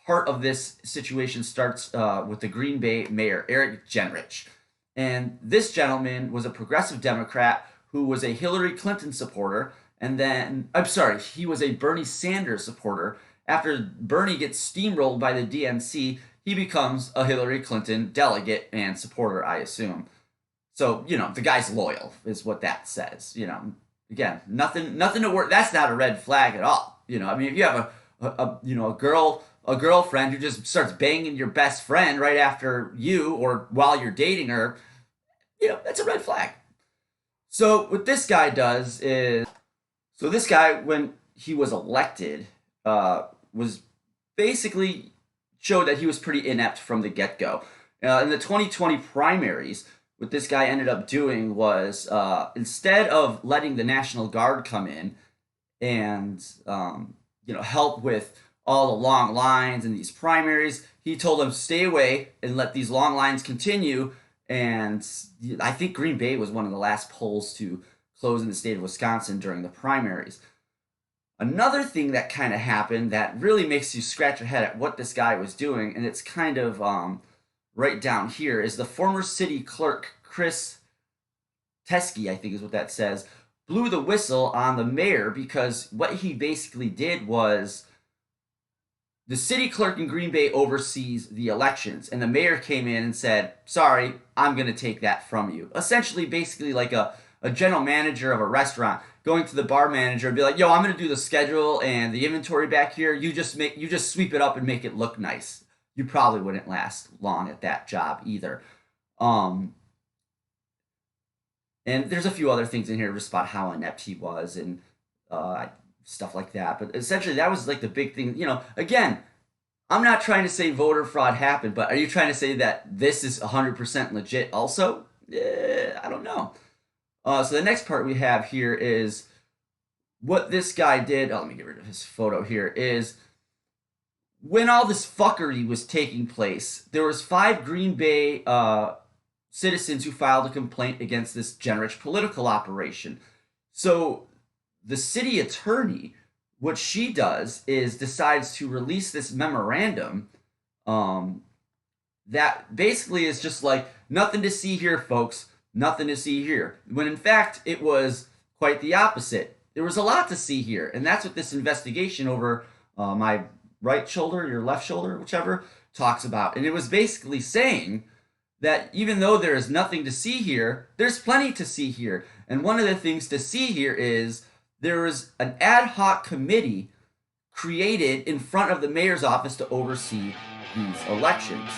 part of this situation starts with the Green Bay mayor, Eric Jenrich. And this gentleman was a progressive Democrat who was a Hillary Clinton supporter. And then, I'm sorry, he was a Bernie Sanders supporter. After Bernie gets steamrolled by the DNC, he becomes a Hillary Clinton delegate and supporter, I assume. So, the guy's loyal, is what that says. Again, nothing to worry. That's not a red flag at all. I mean, if you have a girlfriend who just starts banging your best friend right after you or while you're dating her, that's a red flag. So what this guy does is, so this guy, when he was elected, was basically showed that he was pretty inept from the get-go. In the 2020 primaries, what this guy ended up doing was, instead of letting the National Guard come in and help with all the long lines in these primaries, he told them stay away and let these long lines continue. And I think Green Bay was one of the last polls to close in the state of Wisconsin during the primaries. Another thing that kind of happened that really makes you scratch your head at what this guy was doing, and it's kind of right down here, is the former city clerk, Chris Teskey, I think is what that says, blew the whistle on the mayor because what he basically did was the city clerk in Green Bay oversees the elections, and the mayor came in and said, sorry, I'm going to take that from you. Essentially, basically like a general manager of a restaurant going to the bar manager and be like, yo, I'm going to do the schedule and the inventory back here. You just sweep it up and make it look nice. You probably wouldn't last long at that job either. And there's a few other things in here just about how inept he was and stuff like that. But essentially, that was like the big thing. Again, I'm not trying to say voter fraud happened, but are you trying to say that this is 100% legit also? I don't know. So the next part we have here is what this guy did. Oh, let me get rid of his photo here. Is when all this fuckery was taking place, there was 5 Green Bay citizens who filed a complaint against this Jenrich political operation. So the city attorney, what she does is decides to release this memorandum that basically is just like, nothing to see here, folks, nothing to see here. When in fact, it was quite the opposite. There was a lot to see here. And that's what this investigation over my right shoulder, your left shoulder, whichever, talks about. And it was basically saying that even though there is nothing to see here, there's plenty to see here. And one of the things to see here is there was an ad hoc committee created in front of the mayor's office to oversee these elections.